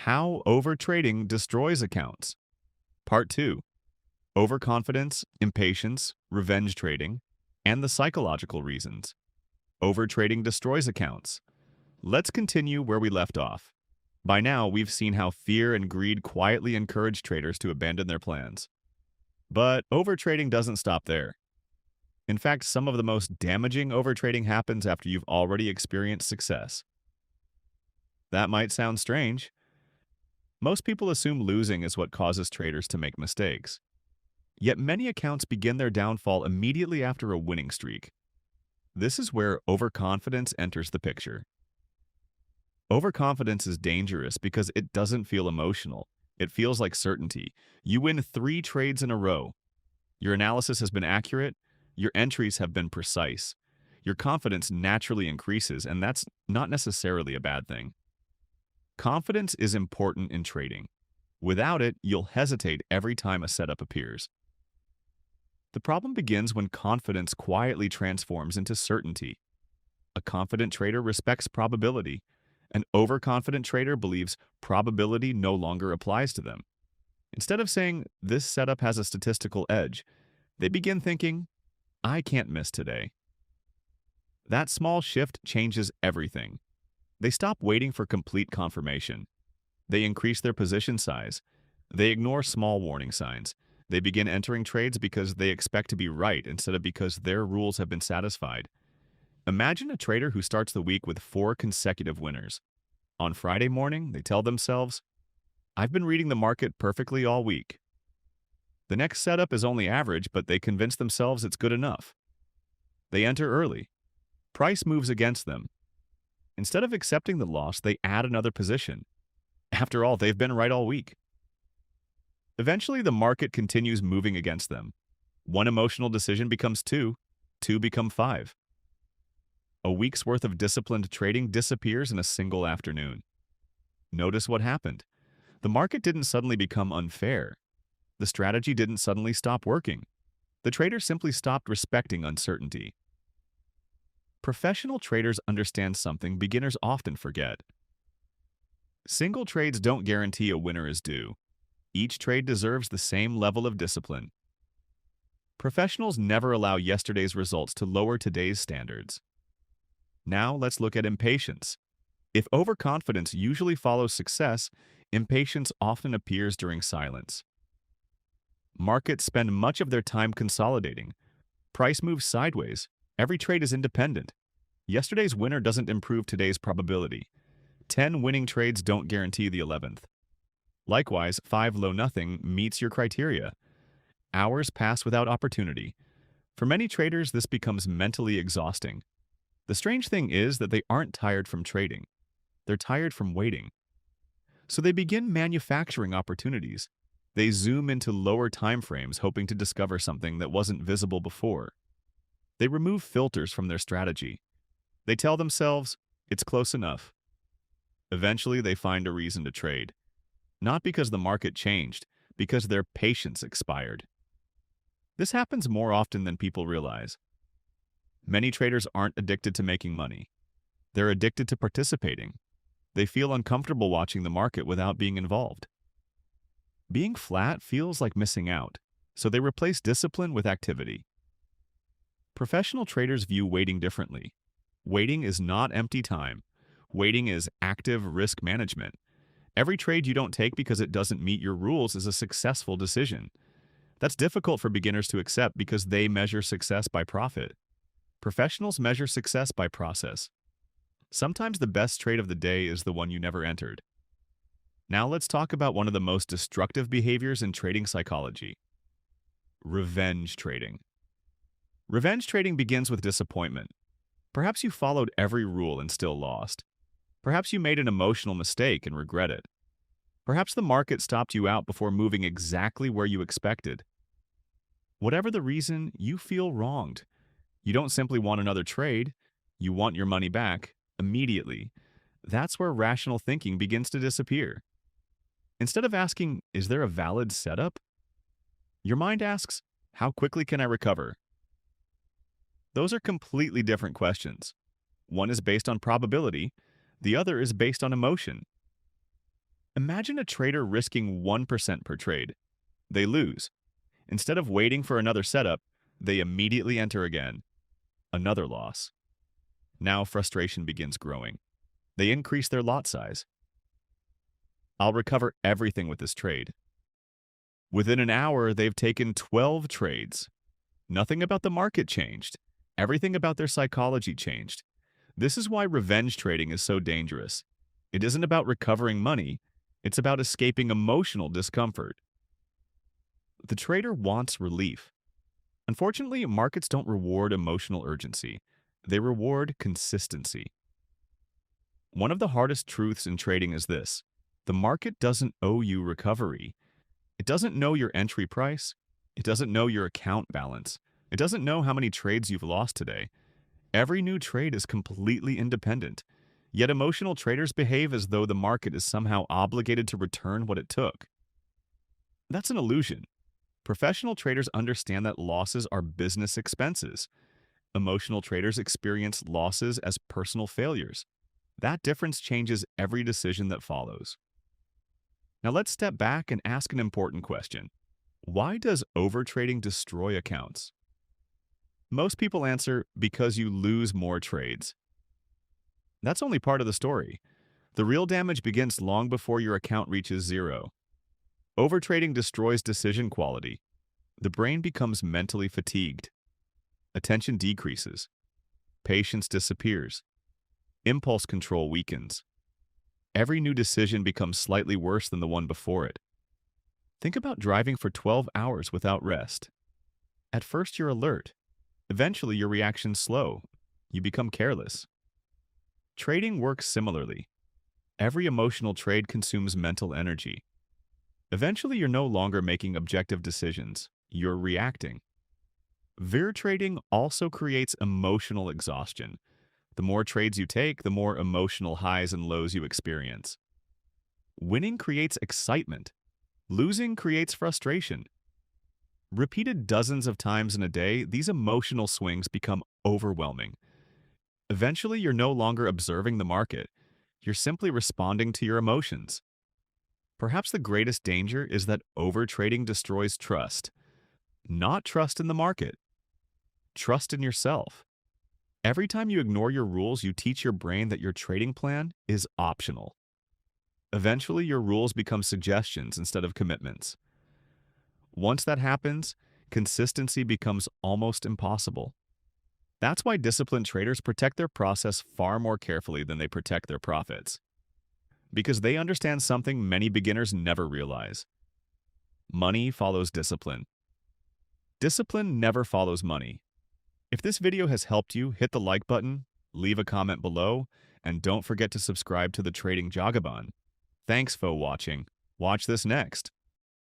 How overtrading destroys accounts. Part 2. Overconfidence, impatience, revenge trading, and the psychological reasons. Overtrading destroys accounts. Let's continue where we left off. By now, we've seen how fear and greed quietly encourage traders to abandon their plans. But overtrading doesn't stop there. In fact, some of the most damaging overtrading happens after you've already experienced success. That might sound strange. Most people assume losing is what causes traders to make mistakes. Yet many accounts begin their downfall immediately after a winning streak. This is where overconfidence enters the picture. Overconfidence is dangerous because it doesn't feel emotional. It feels like certainty. You win 3 trades in a row. Your analysis has been accurate. Your entries have been precise. Your confidence naturally increases, and that's not necessarily a bad thing. Confidence is important in trading. Without it, you'll hesitate every time a setup appears. The problem begins when confidence quietly transforms into certainty. A confident trader respects probability. An overconfident trader believes probability no longer applies to them. Instead of saying, "This setup has a statistical edge," they begin thinking, "I can't miss today." That small shift changes everything. They stop waiting for complete confirmation. They increase their position size. They ignore small warning signs. They begin entering trades because they expect to be right instead of because their rules have been satisfied. Imagine a trader who starts the week with 4 consecutive winners. On Friday morning, they tell themselves, "I've been reading the market perfectly all week." The next setup is only average, but they convince themselves it's good enough. They enter early. Price moves against them. Instead of accepting the loss, they add another position. After all, they've been right all week. Eventually, the market continues moving against them. One emotional decision becomes 2, 2 become 5. A week's worth of disciplined trading disappears in a single afternoon. Notice what happened. The market didn't suddenly become unfair. The strategy didn't suddenly stop working. The trader simply stopped respecting uncertainty. Professional traders understand something beginners often forget. Single trades don't guarantee a winner is due. Each trade deserves the same level of discipline. Professionals never allow yesterday's results to lower today's standards. Now let's look at impatience. If overconfidence usually follows success, impatience often appears during silence. Markets spend much of their time consolidating. Price moves sideways. Every trade is independent. Yesterday's winner doesn't improve today's probability. 10 winning trades don't guarantee the 11th. Likewise, 5 low nothing meets your criteria. Hours pass without opportunity. For many traders, this becomes mentally exhausting. The strange thing is that they aren't tired from trading. They're tired from waiting. So they begin manufacturing opportunities. They zoom into lower time frames, hoping to discover something that wasn't visible before. They remove filters from their strategy. They tell themselves, "It's close enough." Eventually, they find a reason to trade. Not because the market changed, because their patience expired. This happens more often than people realize. Many traders aren't addicted to making money. They're addicted to participating. They feel uncomfortable watching the market without being involved. Being flat feels like missing out, so they replace discipline with activity. Professional traders view waiting differently. Waiting is not empty time. Waiting is active risk management. Every trade you don't take because it doesn't meet your rules is a successful decision. That's difficult for beginners to accept because they measure success by profit. Professionals measure success by process. Sometimes the best trade of the day is the one you never entered. Now let's talk about one of the most destructive behaviors in trading psychology: revenge trading. Revenge trading begins with disappointment. Perhaps you followed every rule and still lost. Perhaps you made an emotional mistake and regret it. Perhaps the market stopped you out before moving exactly where you expected. Whatever the reason, you feel wronged. You don't simply want another trade, you want your money back immediately. That's where rational thinking begins to disappear. Instead of asking, "Is there a valid setup?" your mind asks, "How quickly can I recover?" Those are completely different questions. One is based on probability, the other is based on emotion. Imagine a trader risking 1% per trade. They lose. Instead of waiting for another setup, they immediately enter again. Another loss. Now frustration begins growing. They increase their lot size. I'll recover everything with this trade. Within an hour, they've taken 12 trades. Nothing about the market changed. Everything about their psychology changed. This is why revenge trading is so dangerous. It isn't about recovering money. It's about escaping emotional discomfort. The trader wants relief. Unfortunately, markets don't reward emotional urgency. They reward consistency. One of the hardest truths in trading is this: the market doesn't owe you recovery. It doesn't know your entry price. It doesn't know your account balance. It doesn't know how many trades you've lost today. Every new trade is completely independent. Yet emotional traders behave as though the market is somehow obligated to return what it took. That's an illusion. Professional traders understand that losses are business expenses. Emotional traders experience losses as personal failures. That difference changes every decision that follows. Now let's step back and ask an important question. Why does overtrading destroy accounts? Most people answer, because you lose more trades. That's only part of the story. The real damage begins long before your account reaches zero. Overtrading destroys decision quality. The brain becomes mentally fatigued. Attention decreases. Patience disappears. Impulse control weakens. Every new decision becomes slightly worse than the one before it. Think about driving for 12 hours without rest. At first you're alert. Eventually your reactions slow. You become careless. Trading works similarly. Every emotional trade consumes mental energy. Eventually you're no longer making objective decisions. You're reacting. Veer trading also creates emotional exhaustion. The more trades you take, the more emotional highs and lows you experience. Winning creates excitement. Losing creates frustration. Repeated dozens of times in a day, these emotional swings become overwhelming. Eventually, you're no longer observing the market. You're simply responding to your emotions. Perhaps the greatest danger is that overtrading destroys trust. Not trust in the market. Trust in yourself. Every time you ignore your rules, you teach your brain that your trading plan is optional. Eventually, your rules become suggestions instead of commitments. Once that happens, consistency becomes almost impossible. That's why disciplined traders protect their process far more carefully than they protect their profits. Because they understand something many beginners never realize. Money follows discipline. Discipline never follows money. If this video has helped you, hit the like button, leave a comment below, and don't forget to subscribe to the Trading Jagaban. Thanks for watching. Watch this next.